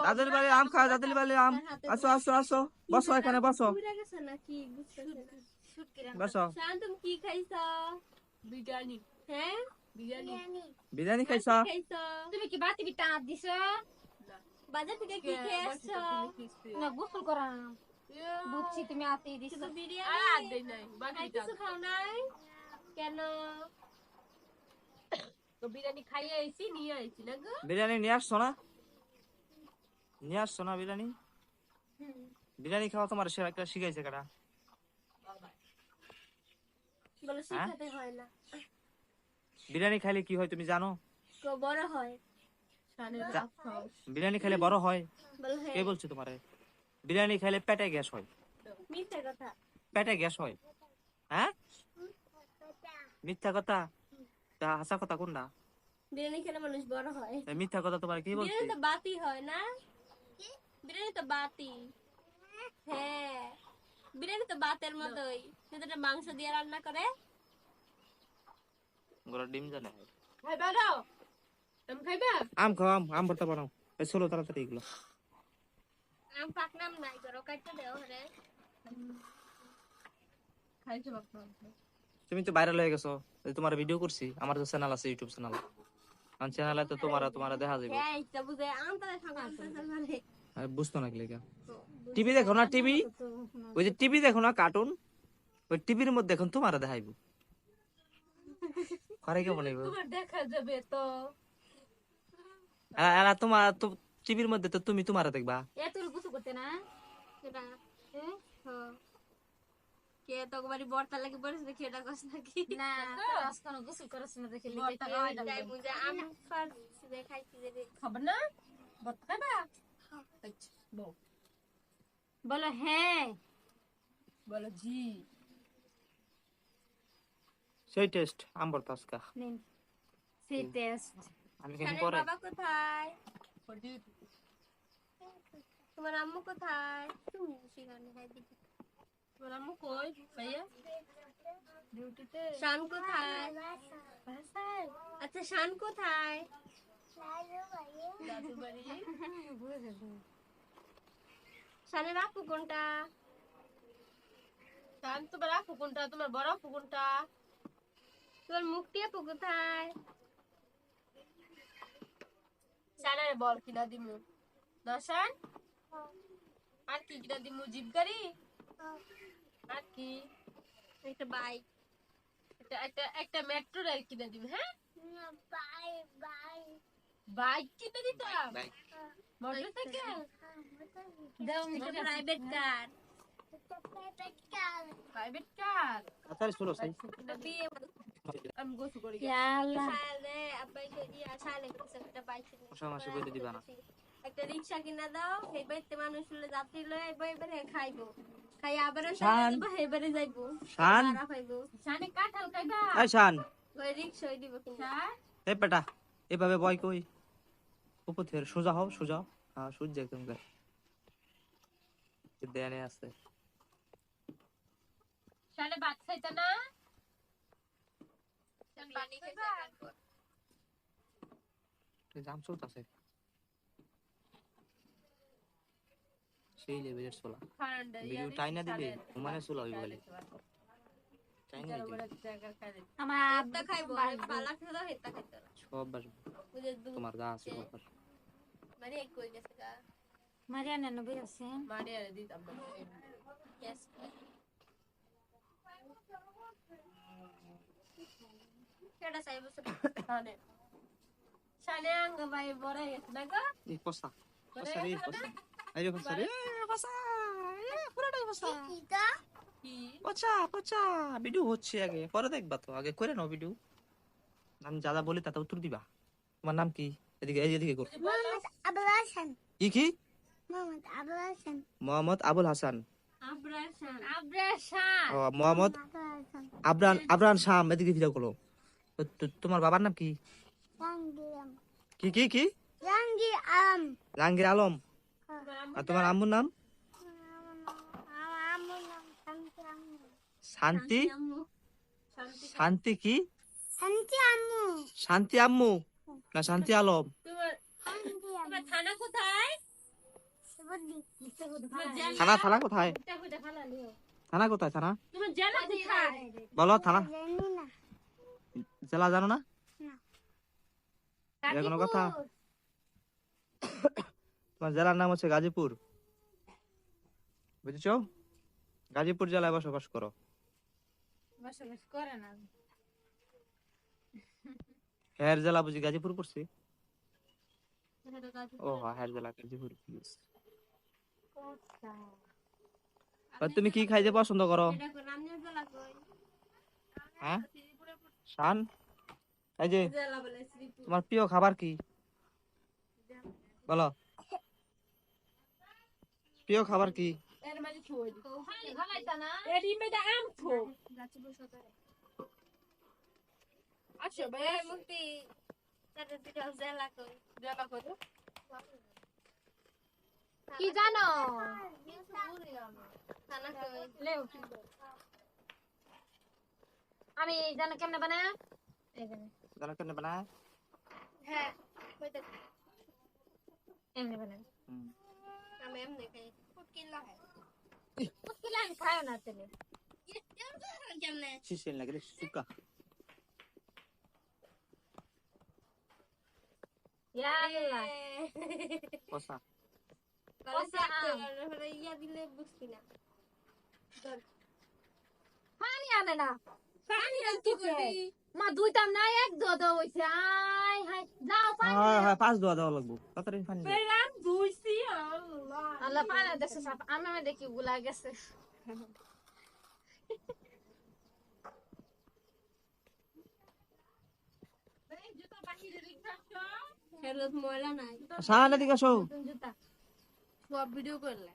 দাদুর বাড়ি আম খাও, দাদুর বাড়ি আম। আসো আসো আসো, বসো এখানে বসো, বসো। তুমি কি খাইছো? বিরিয়ানি। হ্যাঁ বিরিয়ানি। বিরিয়ানি খাইছ? তুমি কি বাতি বিটা দিছো? বাজার থেকে কি খেয়ে আসছো? না গোসল করা বুঝছি তুমি আতে দিছো বিরিয়ানি। আর দেই নাই বাকি কিছু খাও নাই কেন? তো বিরিয়ানি খাইয়ে আইছি নিয়ে আইছি না গো। বিরিয়ানি নিয়ে আসছো না? নিয়ে আসছো না বিরিয়ানি? বিরিয়ানি খাওয়া তোমার সে একটা শিখাইছে কারা? বলো শিখাতে হয় না। বিরিয়ানি খাইলে কি হয় তুমি জানো? বড় হয়। বিরিয়ানি খাইলে বড় হয়? বলো হ্যাঁ। কে বলছে তোমারে? বিরিয়ানি খাইলে পেটে গ্যাস হয়। মিথ্যা কথা। পেটে গ্যাস হয়? হ্যাঁ মিথ্যা কথা? তা হাসা কথা কোনটা? বিরিয়ানি খেলে মানুষ বড় হয়। মিথ্যা কথা তোমার কি বলছে? বিরিয়ানি তো বাতি হয় না? বিরিয়ানি তো বাতি। হ্যাঁ বিরিয়ানি তো বাতের মতোই, সেটা মাংস দিয়ে রান্না করে। গোরা ডিম জানে। ভাই বানাও তুমি খাইবে? আম খাও, আম আম ভর্তা বানাও। এই চলো তাড়াতাড়ি এগুলো। আম পাকনাম নাই করো কাটতে দাও রে। খাইছো বাবা? তুমি তো ভাইরাল হয়ে গেছো, তোমার ভিডিও করছি, আমার তো চ্যানেল আছে, ইউটিউব চ্যানেল। আমার চ্যানেলে তো তোমার দেখা যাবে। হ্যাঁ এটা বুঝে আম তালে খাওয়া মানে আমি বুঝতো না কি লেগা। টিভি দেখো না? টিভি, ওই যে টিভি দেখো না কার্টুন, ওই টিভির মধ্যে এখন তোমার দেখাইবো। করে কে বানাইবো? তোমার দেখা যাবে তো। আর তোমার তো টিভির মধ্যে তো তুমি তোমার দেখবা। এত কিছু করতে না সেটা। হ্যাঁ কে তো একবারই বর্তা লাগি পড়েছে দেখি এটা কষ্ট নাকি না তো আজকাল গোসল করছ না দেখি বর্তা খাওয়াই দাও। তাই বুঝে আম ফার্স্ট দেখাইছি যে খাবে না বর্তা খাবা। আচ্ছা বলো হ্যাঁ, বলো জি। সেই টেস্ট আম ভর্তা আজকা। নিন সেই টেস্ট। আমি কেন পরে? বাবা কোথায়? তোমার আম্মু কোথায়? তুমি সেখানে খাই দেখি। তোমার আম্মু কই ভাইয়া? ডিউটিতে। শান কোথায়? বাসায়। আচ্ছা শান কোথায়? দাদু বাড়ি। শানের আপু কোনটা? শান তোমার আপু কোনটা? তোমার বড় আপু কোনটা? তোমার মুক্তি আপু কোথায়? শানের বল কিনা দিমু দর্শন। আর কি কিনা দিমু? জিপ গাড়ি। আর কি? একটা বাইক। একটা মেট্রো রেল কিনে দিবি। হ্যাঁ বাইক কিনে দিতাম। মোটরসাইকেল দাও প্রাইভেট কার। প্রাইভেট কার আচ্ছা চলো সাই। আমি গোসল করি ইয়াল্লাহ শালে আব্বাই কই শালে একটা বাইক কিনে মশা মাসি বইতে দিবা না। একটা রিকশা কিনা দাও, সেই বাইতে মানুষ হলে যাত্রী লয় এবারে খাইবো। খাই আবার এবারে যাইবো। শান খাইবো শানে কাঁঠাল খাইবা। এই শান, ওই রিকশাই দিব কিনা। এই বেটা এভাবে বয় কই উপর থেকে সোজা হও, সোজা হও। হ্যাঁ সূর্য একদম গায়ে দেয়ানে আছে। শানে ভাত খাইতা না? শান পানি খাইতা তারপর জাম চলতেছে সেই লেভেলের চলা। ভিডিও টাইনা দিবে মানে চলা হইব বলে টাইনা দিবে। আমার আব্বা খাইবো পালা খেলা হেতা খাইতো না সব বাসবো তোমার যা আছে সব বাসবো। মানে কই গেছে গা মারিয়ানা নবী আছে মারিয়ানা দিতাম না। यस কেডা চাইবো শানে শানে আঙ্গ ভাই বড় হইছে না গো। এই পসা পসা রে পসা, এই রে পসা রে পসা, পুরোটাই পসা। কিটা কি পচা পচা ভিডিও হচ্ছে, আগে পরে দেখবা তো, আগে করে নাও ভিডিও। আমি যা যা বলি তাতে উত্তর দিবা। তোমার নাম কি? এদিকে এদিকে কর। মোহাম্মদ আবুল হাসান। কি? মোহাম্মদ আবুল হাসান। মোহাম্মদ আবুল হাসান। আবরাশান ও মোহাম্মদ আবরান শাম। এদিকে ভিডিও করো। তোমার বাবার নাম কি? কি জাহাঙ্গীর আলম। জাহাঙ্গীর আলম। আর তোমার আম্মুর নাম? শান্তি। শান্তি কি? শান্তি আম্মু। শান্তি আম্মু না শান্তি আলম? তোমার থানা কোথায়? থানা থানা কোথায়? থানা কোথায়? থানা তুমি জেলা কোথায়? বলো, থানা জেলা জানো না? এটা কোনো কথা? তোমার জেলার নাম হচ্ছে গাজীপুর, বুঝেছো? গাজীপুর জেলায় বসবাস করো। বসবাস করে না। হের জেলা বুঝি গাজীপুর পড়ছি? ও হ্যাঁ, হের জেলা গাজীপুর। আর তুমি কি খাইতে পছন্দ করো? হ্যাঁ, শান, এই যে তোমার প্রিয় খাবার কি বলো? প্রিয় খাবার কি? এর মাঝে ছুঁয়ে দিই। ভালাইতা না? এর ইমেদা আম থো। আচ্ছা ভাই মুক্তি তাতে দিও জেলা কই। জেলা কই? কি জানো? খানা কই। লেও। আমি জানো কেমনে বানায়? এইখানে। জানো কেন বানায়? হ্যাঁ, কই দেখ। এমনি বানায়। হুম। আমি এমনি খাই। ফুটকিলা খাই। ফুটকিলা আমি খাই না তেলে। কেমনে? শিশির লাগে রে, সুকা। ইয়াল্লা। কষা। কষা ইয়া দিলে বুঝবি না। পানি আনে না। পানি আনতে কই? মা দুইটা না এক দোদা হইছে। আই হাই যাও পানি। হ্যাঁ হ্যাঁ, 5 দোয়া দেওয়া লাগবো, তাড়াতাড়ি পানি দাও। বেরাম দুইছি আল্লাহ। আল্লাহ পানি দেছে সব। আমি দেখি গুলা গেছে। এই জুতা বাহিরে রেখেছো? ফেরত ময়লা নাই। শান, এদিকে আসো। জুতা সব ভিডিও করলে